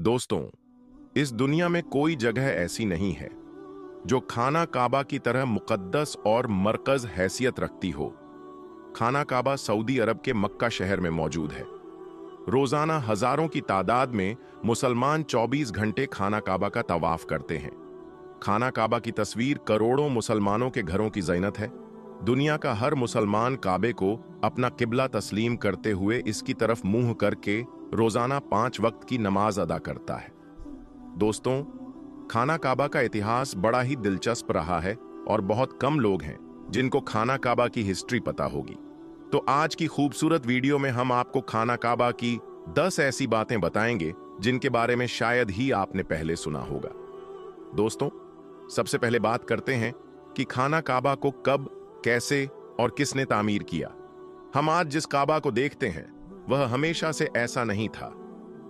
दोस्तों, इस दुनिया में कोई जगह ऐसी नहीं है जो खाना काबा की तरह मुकद्दस और मरकज हैसियत रखती हो। खाना काबा सऊदी अरब के मक्का शहर में मौजूद है। रोजाना हजारों की तादाद में मुसलमान 24 घंटे खाना काबा का तवाफ करते हैं। खाना काबा की तस्वीर करोड़ों मुसलमानों के घरों की ज़ीनत है। दुनिया का हर मुसलमान काबे को अपना किबला तस्लीम करते हुए इसकी तरफ मुंह करके रोजाना 5 वक्त की नमाज अदा करता है। दोस्तों, खाना काबा का इतिहास बड़ा ही दिलचस्प रहा है और बहुत कम लोग हैं जिनको खाना काबा की हिस्ट्री पता होगी। तो आज की खूबसूरत वीडियो में हम आपको खाना काबा की 10 ऐसी बातें बताएंगे जिनके बारे में शायद ही आपने पहले सुना होगा। दोस्तों, सबसे पहले बात करते हैं कि खाना काबा को कब, कैसे और किसने तामीर किया। हम आज जिस काबा को देखते हैं वह हमेशा से ऐसा नहीं था।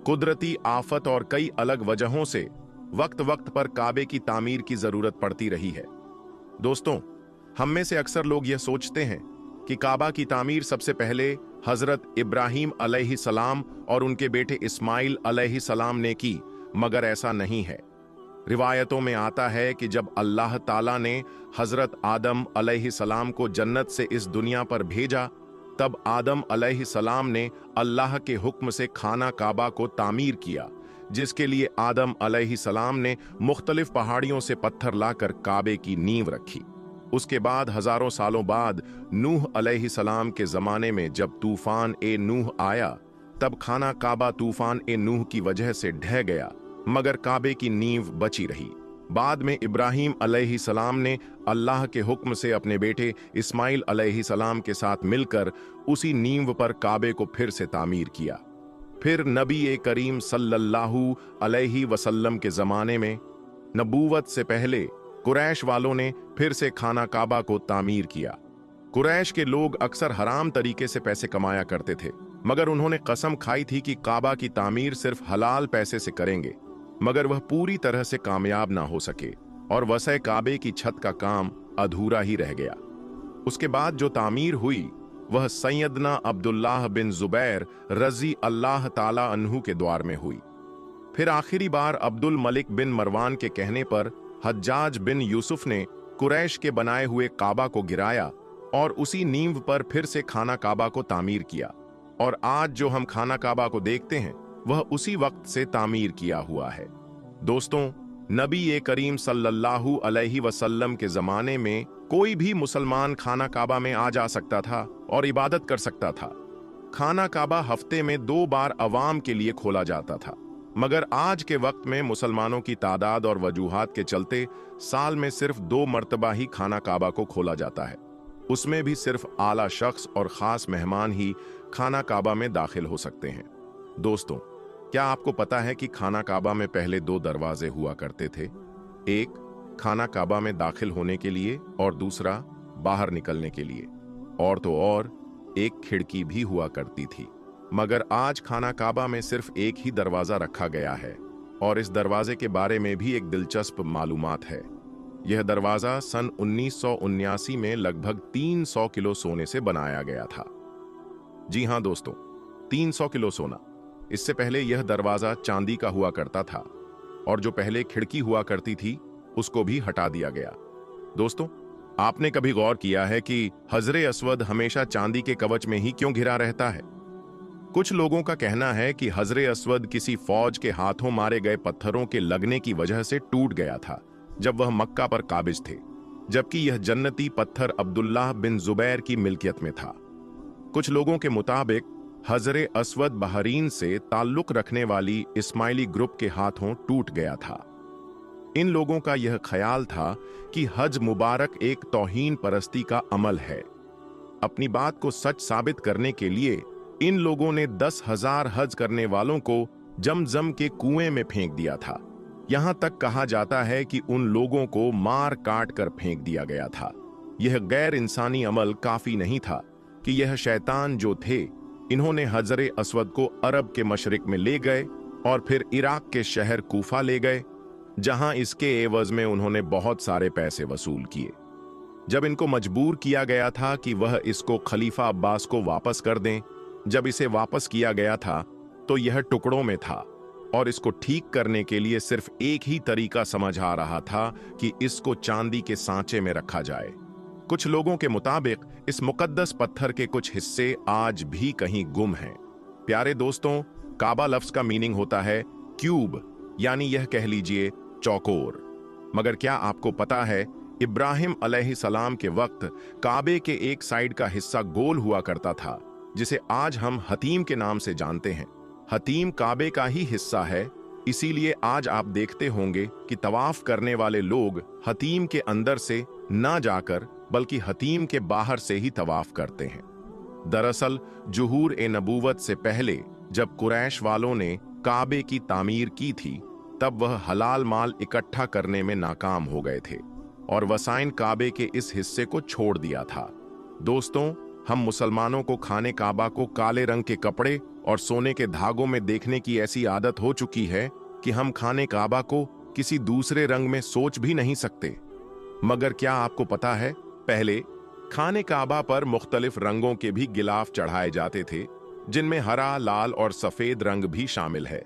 कुदरती आफत और कई अलग वजहों से वक्त वक्त पर काबे की तामीर की जरूरत पड़ती रही है। दोस्तों, हम में से अक्सर लोग यह सोचते हैं कि काबा की तामीर सबसे पहले हजरत इब्राहीम अलैहिस्सलाम और उनके बेटे इस्माइल अलैहिस्सलाम ने की, मगर ऐसा नहीं है। रिवायतों में आता है कि जब अल्लाह ताला ने हजरत आदम अलैहिस्सलाम को जन्नत से इस दुनिया पर भेजा, तब आदम अलैहिस्सलाम ने अल्लाह के हुक्म से खाना काबा को तामीर किया, जिसके लिए आदम अलैहिस्सलाम ने मुख्तलिफ पहाड़ियों से पत्थर लाकर काबे की नींव रखी। उसके बाद हजारों सालों बाद नूह अलैहिस्सलाम के जमाने में जब तूफान ए नूह आया, तब खाना काबा तूफान ए नूह की वजह से ढह गया, मगर काबे की नींव बची रही। बाद में इब्राहीम अलैहिस्सलाम ने अल्लाह के हुक्म से अपने बेटे इस्माइल अलैहिस्सलाम के साथ मिलकर उसी नींव पर काबे को फिर से तामीर किया। फिर नबी करीम सल्लल्लाहु अलैहि वसल्लम के ज़माने में नबूवत से पहले कुरैश वालों ने फिर से खाना काबा को तामीर किया। कुरैश के लोग अक्सर हराम तरीके से पैसे कमाया करते थे, मगर उन्होंने कसम खाई थी कि काबा की तामीर सिर्फ हलाल पैसे से करेंगे, मगर वह पूरी तरह से कामयाब ना हो सके और वसै काबे की छत का काम अधूरा ही रह गया। उसके बाद जो तामीर हुई वह सैयदना अब्दुल्लाह बिन जुबैर रजी अल्लाह ताला अन्हु के द्वार में हुई। फिर आखिरी बार अब्दुल मलिक बिन मरवान के कहने पर हज्जाज बिन यूसुफ ने कुरैश के बनाए हुए काबा को गिराया और उसी नींव पर फिर से खाना काबा को तामीर किया। और आज जो हम खाना काबा को देखते हैं वह उसी वक्त से तामीर किया हुआ है। दोस्तों, नबी करीम सल्लल्लाहु अलैहि वसल्लम के जमाने में कोई भी मुसलमान खाना काबा में आ जा सकता था और इबादत कर सकता था। खाना काबा हफ्ते में 2 बार अवाम के लिए खोला जाता था, मगर आज के वक्त में मुसलमानों की तादाद और वजूहात के चलते साल में सिर्फ 2 मर्तबा ही खाना काबा को खोला जाता है। उसमें भी सिर्फ आला शख्स और खास मेहमान ही खाना काबा में दाखिल हो सकते हैं। दोस्तों, क्या आपको पता है कि खाना काबा में पहले 2 दरवाजे हुआ करते थे? एक खाना काबा में दाखिल होने के लिए और दूसरा बाहर निकलने के लिए। और तो और एक खिड़की भी हुआ करती थी, मगर आज खाना काबा में सिर्फ एक ही दरवाजा रखा गया है और इस दरवाजे के बारे में भी एक दिलचस्प मालूमात है। यह दरवाजा सन 1979 में लगभग 300 किलो सोने से बनाया गया था। जी हां दोस्तों, 300 किलो सोना। इससे पहले यह दरवाजा चांदी का हुआ करता था और जो पहले खिड़की हुआ करती थी उसको भी हटा दिया गया। दोस्तों, आपने कभी गौर किया है कि हजरे अस्वद हमेशा चांदी के कवच में ही क्यों घिरा रहता है? कुछ लोगों का कहना है कि हजरे अस्वद किसी फौज के हाथों मारे गए पत्थरों के लगने की वजह से टूट गया था जब वह मक्का पर काबिज थे, जबकि यह जन्नती पत्थर अब्दुल्लाह बिन जुबैर की मिल्कियत में था। कुछ लोगों के मुताबिक हजरे अस्वद बहरीन से ताल्लुक रखने वाली इस्माइली ग्रुप के हाथों टूट गया था। इन लोगों का यह ख्याल था कि हज मुबारक एक तौहीन परस्ती का अमल है। अपनी बात को सच साबित करने के लिए इन लोगों ने 10,000 हज करने वालों को जमजम के कुएं में फेंक दिया था। यहां तक कहा जाता है कि उन लोगों को मार काट कर फेंक दिया गया था। यह गैर इंसानी अमल काफी नहीं था कि यह शैतान जो थे, इन्होंने हजरे अस्वद को अरब के मशरिक में ले गए और फिर इराक के शहर कूफा ले गए, जहां इसके एवज में उन्होंने बहुत सारे पैसे वसूल किए। जब इनको मजबूर किया गया था कि वह इसको खलीफा अब्बास को वापस कर दें, जब इसे वापस किया गया था तो यह टुकड़ों में था और इसको ठीक करने के लिए सिर्फ एक ही तरीका समझ आ रहा था कि इसको चांदी के सांचे में रखा जाए। कुछ लोगों के मुताबिक इस मुकद्दस पत्थर के कुछ हिस्से आज भी कहीं गुम हैं। प्यारे दोस्तों, काबा लफ्ज का मीनिंग होता है क्यूब, यानी यह कह लीजिए चौकोर। मगर क्या आपको पता है, इब्राहिम अलैहिस्सलाम के वक्त काबे के एक साइड का हिस्सा गोल हुआ करता था, जिसे आज हम हतीम के नाम से जानते हैं। हतीम काबे का ही हिस्सा है, इसीलिए आज आप देखते होंगे कि तवाफ करने वाले लोग हतीम के अंदर से ना जाकर बल्कि हतीम के बाहर से ही तवाफ करते हैं। दरअसल जुहूर ए नबूवत से पहले जब कुरैश वालों ने काबे की तामीर की थी, तब वह हलाल माल इकट्ठा करने में नाकाम हो गए थे और वसाइन काबे के इस हिस्से को छोड़ दिया था। दोस्तों, हम मुसलमानों को खाने काबा को काले रंग के कपड़े और सोने के धागों में देखने की ऐसी आदत हो चुकी है कि हम खाने काबा को किसी दूसरे रंग में सोच भी नहीं सकते। मगर क्या आपको पता है, पहले खाने काबा पर मुख्तलिफ रंगों के भी गिलाफ चढ़ाए जाते थे, जिनमें हरा, लाल और सफेद रंग भी शामिल है।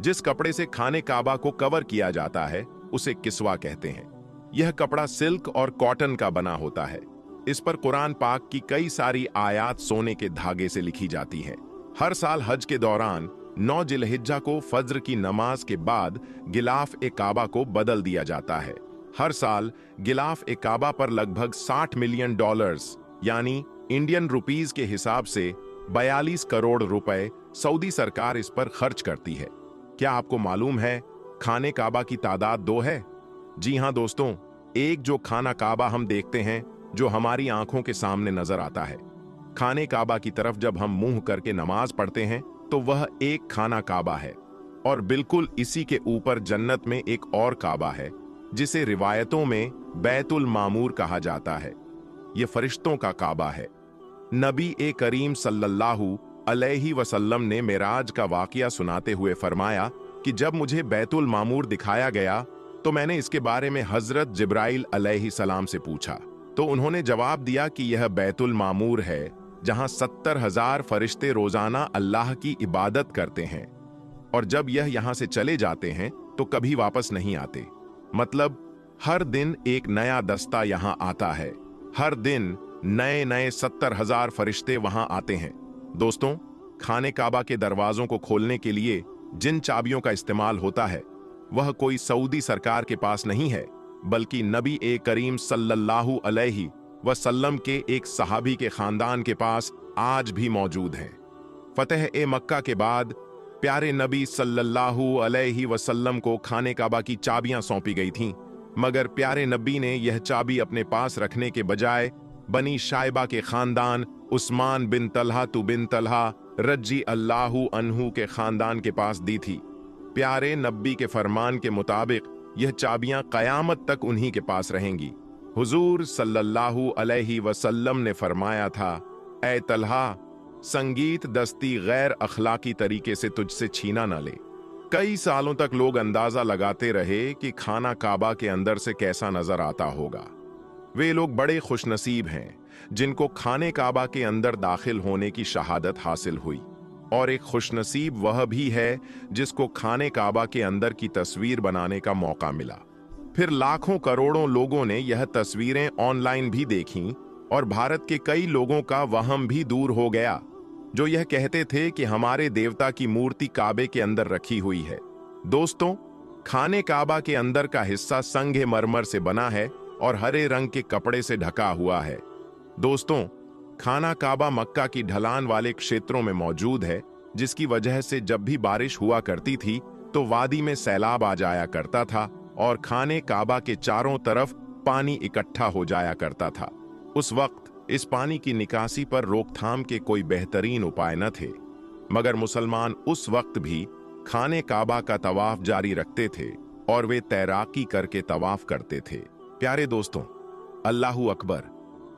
जिस कपड़े से खाने काबा को कवर किया जाता है उसे किस्वा कहते हैं। यह कपड़ा सिल्क और कॉटन का बना होता है। इस पर कुरान पाक की कई सारी आयात सोने के धागे से लिखी जाती हैं। हर साल हज के दौरान 9 जिलहिज्जा को फज्र की नमाज के बाद गिलाफ ए काबा को बदल दिया जाता है। हर साल गिलाफ ए काबा पर लगभग $60 मिलियन यानी इंडियन रुपीस के हिसाब से 42 करोड़ रुपए सऊदी सरकार इस पर खर्च करती है। क्या आपको मालूम है खाने काबा की तादाद 2 है? जी हां दोस्तों, एक जो खाना काबा हम देखते हैं, जो हमारी आंखों के सामने नजर आता है। खाने काबा की तरफ जब हम मुंह करके नमाज पढ़ते हैं तो वह एक खाना काबा है, और बिल्कुल इसी के ऊपर जन्नत में एक और काबा है जिसे रिवायतों में बैतुल मामूर कहा जाता है। यह फरिश्तों का काबा है। नबी ए करीम सल्लल्लाहु अलैहि वसल्लम ने मेराज का वाकया सुनाते हुए फरमाया कि जब मुझे बैतुल मामूर दिखाया गया तो मैंने इसके बारे में हजरत जिब्राइल अलैहिस्सलाम से पूछा, तो उन्होंने जवाब दिया कि यह बैतुल मामूर है जहां 70,000 फरिश्ते रोजाना अल्लाह की इबादत करते हैं, और जब यह यहां से चले जाते हैं तो कभी वापस नहीं आते। मतलब हर दिन एक नया दस्ता यहां आता है। हर दिन नए नए 70,000 फरिश्ते वहां आते हैं। दोस्तों, खाने काबा के दरवाजों को खोलने के लिए जिन चाबियों का इस्तेमाल होता है वह कोई सऊदी सरकार के पास नहीं है, बल्कि नबी ए करीम सल्लल्लाहु अलैहि वसल्लम के एक सहाबी के खानदान के पास आज भी मौजूद हैं। फतेह ए मक्का के बाद प्यारे नबी सल्लल्लाहु अलैहि वसल्लम को खाने काबा की चाबियां सौंपी गई थीं, मगर प्यारे नबी ने यह चाबी अपने पास रखने के बजाय बनी शाइबा के खानदान उस्मान बिन तलहा बिन तलहा रजी अल्लाहु अन्हु के खानदान के पास दी थी। प्यारे नबी के फरमान के मुताबिक यह चाबियां कयामत तक उन्हीं के पास रहेंगी। हुजूर सल्लल्लाहु अलैहि वसल्लम ने फरमाया था, ऐ तलहा, संगीत दस्ती गैर अखलाकी तरीके से तुझसे छीना न ले। कई सालों तक लोग अंदाजा लगाते रहे कि खाना काबा के अंदर से कैसा नजर आता होगा। वे लोग बड़े खुशनसीब हैं जिनको खाने काबा के अंदर दाखिल होने की शहादत हासिल हुई, और एक खुशनसीब वह भी है जिसको खाने काबा के अंदर की तस्वीर बनाने का मौका मिला। फिर लाखों करोड़ों लोगों ने यह तस्वीरें ऑनलाइन भी देखीं, और भारत के कई लोगों का वहम भी दूर हो गया जो यह कहते थे कि हमारे देवता की मूर्ति काबे के अंदर रखी हुई है। दोस्तों, खाने काबा के अंदर का हिस्सा संगे मरमर से बना है और हरे रंग के कपड़े से ढका हुआ है। दोस्तों, खाना काबा मक्का की ढलान वाले क्षेत्रों में मौजूद है, जिसकी वजह से जब भी बारिश हुआ करती थी तो वादी में सैलाब आ जाया करता था और खाने काबा के चारों तरफ पानी इकट्ठा हो जाया करता था। उस वक्त इस पानी की निकासी पर रोकथाम के कोई बेहतरीन उपाय न थे, मगर मुसलमान उस वक्त भी खाने काबा का तवाफ जारी रखते थे और वे तैराकी करके तवाफ करते थे। प्यारे दोस्तों, अल्लाहू अकबर।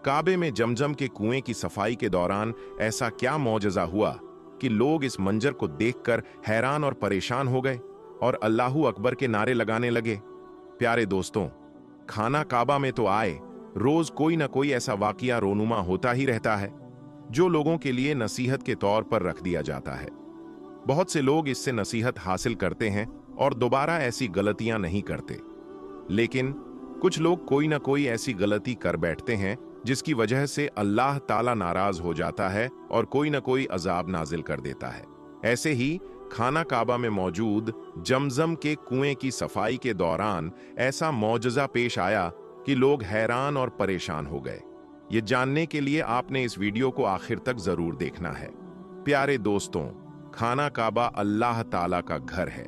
काबे में जमजम के कुएं की सफाई के दौरान ऐसा क्या मौजज़ा हुआ कि लोग इस मंजर को देखकर हैरान और परेशान हो गए और अल्लाहू अकबर के नारे लगाने लगे। प्यारे दोस्तों, खाना काबा में तो आए रोज कोई ना कोई ऐसा वाकया रोनुमा होता ही रहता है जो लोगों के लिए नसीहत के तौर पर रख दिया जाता है। बहुत से लोग इससे नसीहत हासिल करते हैं और दोबारा ऐसी गलतियां नहीं करते, लेकिन कुछ लोग कोई ना कोई ऐसी गलती कर बैठते हैं जिसकी वजह से अल्लाह ताला नाराज हो जाता है और कोई ना कोई अजाब नाजिल कर देता है। ऐसे ही खाना काबा में मौजूद जमजम के कुएं की सफाई के दौरान ऐसा मौजज़ा पेश आया कि लोग हैरान और परेशान हो गए। ये जानने के लिए आपने इस वीडियो को आखिर तक जरूर देखना है। प्यारे दोस्तों, खाना काबा अल्लाह ताला का घर है।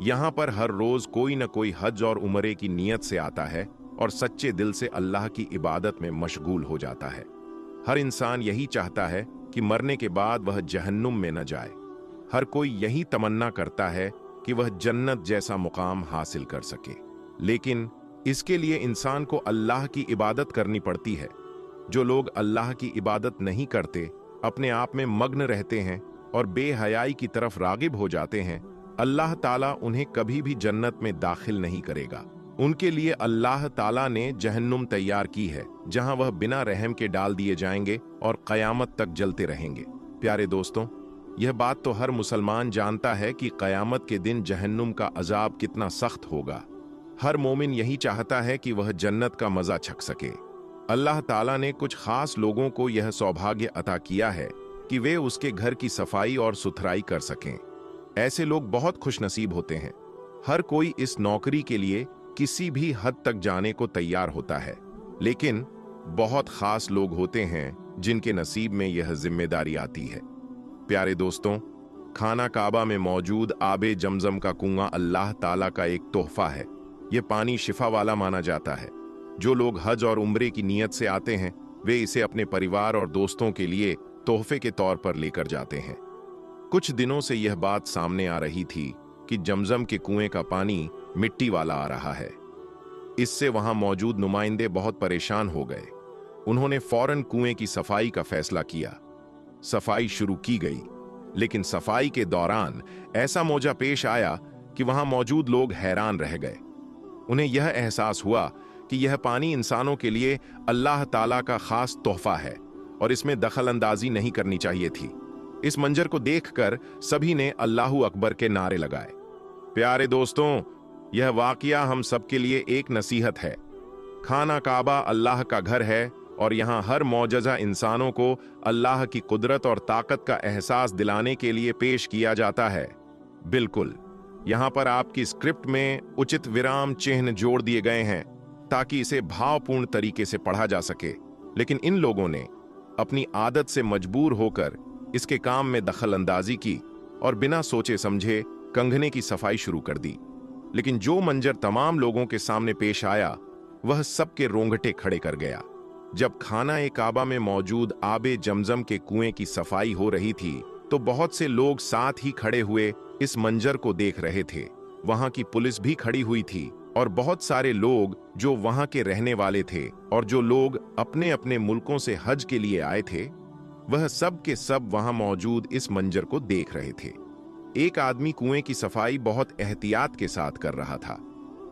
यहाँ पर हर रोज कोई न कोई हज और उम्रे की नीयत से आता है और सच्चे दिल से अल्लाह की इबादत में मशगूल हो जाता है। हर इंसान यही चाहता है कि मरने के बाद वह जहन्नुम में न जाए। हर कोई यही तमन्ना करता है कि वह जन्नत जैसा मुकाम हासिल कर सके, लेकिन इसके लिए इंसान को अल्लाह की इबादत करनी पड़ती है। जो लोग अल्लाह की इबादत नहीं करते, अपने आप में मग्न रहते हैं और बेहयाई की तरफ रागिब हो जाते हैं, अल्लाह ताला उन्हें कभी भी जन्नत में दाखिल नहीं करेगा। उनके लिए अल्लाह ताला ने जहन्नुम तैयार की है, जहां वह बिना रहम के डाल दिए जाएंगे और क़यामत तक जलते रहेंगे। प्यारे दोस्तों, यह बात तो हर मुसलमान जानता है कि क़यामत के दिन जहन्नुम का अजाब कितना सख्त होगा। हर मोमिन यही चाहता है कि वह जन्नत का मजा छक सके। अल्लाह ताला ने कुछ खास लोगों को यह सौभाग्य अता किया है कि वे उसके घर की सफाई और सुथराई कर सकें। ऐसे लोग बहुत खुशनसीब होते हैं। हर कोई इस नौकरी के लिए किसी भी हद तक जाने को तैयार होता है, लेकिन बहुत खास लोग होते हैं जिनके नसीब में यह जिम्मेदारी आती है। प्यारे दोस्तों, खाना काबा में मौजूद आबे जमजम का कुआं अल्लाह ताला का एक तोहफा है। यह पानी शिफा वाला माना जाता है। जो लोग हज और उम्रे की नीयत से आते हैं, वे इसे अपने परिवार और दोस्तों के लिए तोहफे के तौर पर लेकर जाते हैं। कुछ दिनों से यह बात सामने आ रही थी कि जमजम के कुएं का पानी मिट्टी वाला आ रहा है। इससे वहां मौजूद नुमाइंदे बहुत परेशान हो गए। उन्होंने फौरन कुएं की सफाई का फैसला किया। सफाई शुरू की गई, लेकिन सफाई के दौरान ऐसा मौजा पेश आया कि वहां मौजूद लोग हैरान रह गए। उन्हें यह एहसास हुआ कि यह पानी इंसानों के लिए अल्लाह ताला का खास तोहफा है और इसमें दखल अंदाजी नहीं करनी चाहिए थी। इस मंजर को देखकर सभी ने अल्लाहू अकबर के नारे लगाए। प्यारे दोस्तों, यह वाकया हम सबके लिए एक नसीहत है। खाना काबा अल्लाह का घर है और यहाँ हर मौजज़ा इंसानों को अल्लाह की कुदरत और ताकत का एहसास दिलाने के लिए पेश किया जाता है। बिल्कुल, यहाँ पर आपकी स्क्रिप्ट में उचित विराम चिन्ह जोड़ दिए गए हैं ताकि इसे भावपूर्ण तरीके से पढ़ा जा सके, लेकिन इन लोगों ने अपनी आदत से मजबूर होकर इसके काम में दखल अंदाजी की और बिना सोचे समझे कंघने की सफाई शुरू कर दी। लेकिन जो मंजर तमाम लोगों के सामने पेश आया, वह सबके रोंगटे खड़े कर गया। जब खाना ए काबा में मौजूद आबे जमजम के कुएं की सफाई हो रही थी, तो बहुत से लोग साथ ही खड़े हुए इस मंजर को देख रहे थे। वहां की पुलिस भी खड़ी हुई थी और बहुत सारे लोग जो वहां के रहने वाले थे और जो लोग अपने अपने मुल्कों से हज के लिए आए थे, वह सब के सब वहां मौजूद इस मंजर को देख रहे थे। एक आदमी कुएं की सफाई बहुत एहतियात के साथ कर रहा था।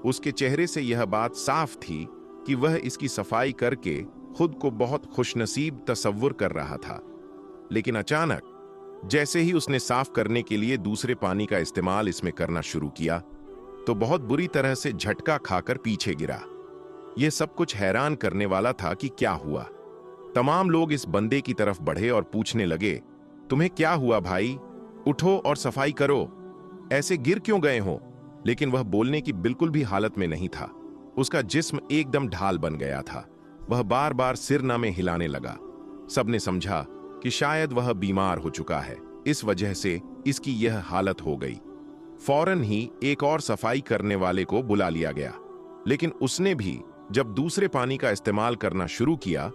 उसके चेहरे से यह बात साफ थी कि वह इसकी सफाई करके खुद को बहुत खुशनसीब तसव्वुर कर रहा था। लेकिन अचानक जैसे ही उसने साफ करने के लिए दूसरे पानी का इस्तेमाल इसमें करना शुरू किया, तो बहुत बुरी तरह से झटका खाकर पीछे गिरा। यह सब कुछ हैरान करने वाला था कि क्या हुआ। तमाम लोग इस बंदे की तरफ बढ़े और पूछने लगे, तुम्हें क्या हुआ भाई? उठो और सफाई करो, ऐसे गिर क्यों गए हो? लेकिन वह बोलने की बिल्कुल भी हालत में नहीं था। उसका जिस्म एकदम ढाल बन गया था। वह बार बार सिरना में हिलाने लगा। सबने समझा कि शायद वह बीमार हो चुका है, इस वजह से इसकी यह हालत हो गई। फौरन ही एक और सफाई करने वाले को बुला लिया गया, लेकिन उसने भी जब दूसरे पानी का इस्तेमाल करना शुरू किया,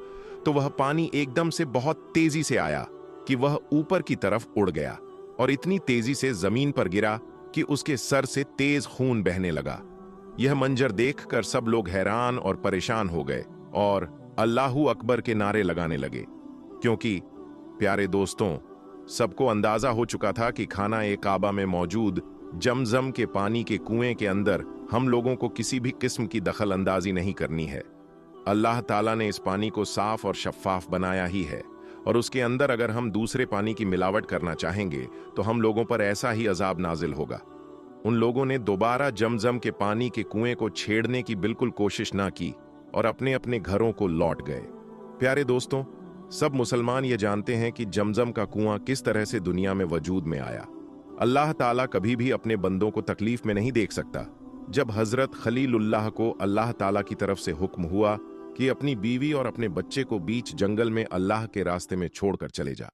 तो वह पानी एकदम से बहुत तेजी से आया कि वह ऊपर की तरफ उड़ गया और इतनी तेजी से जमीन पर गिरा कि उसके सर से तेज खून बहने लगा। यह मंजर देखकर सब लोग हैरान और परेशान हो गए और अल्लाहू अकबर के नारे लगाने लगे, क्योंकि प्यारे दोस्तों, सबको अंदाजा हो चुका था कि खाना ए काबा में मौजूद जमजम के पानी के कुएं के अंदर हम लोगों को किसी भी किस्म की दखल अंदाजी नहीं करनी है। अल्लाह ताला ने इस पानी को साफ और शफ्फाफ बनाया ही है और उसके अंदर अगर हम दूसरे पानी की मिलावट करना चाहेंगे तो हम लोगों पर ऐसा ही अजाब नाजिल होगा। उन लोगों ने दोबारा जमजम के पानी के कुएं को छेड़ने की बिल्कुल कोशिश ना की और अपने अपने घरों को लौट गए। प्यारे दोस्तों, सब मुसलमान ये जानते हैं कि जमजम का कुआं किस तरह से दुनिया में वजूद में आया। अल्लाह ताला कभी भी अपने बंदों को तकलीफ में नहीं देख सकता। जब हजरत खलीलुल्लाह को अल्लाह ताला की तरफ से हुक्म हुआ कि अपनी बीवी और अपने बच्चे को बीच जंगल में अल्लाह के रास्ते में छोड़कर चले जा,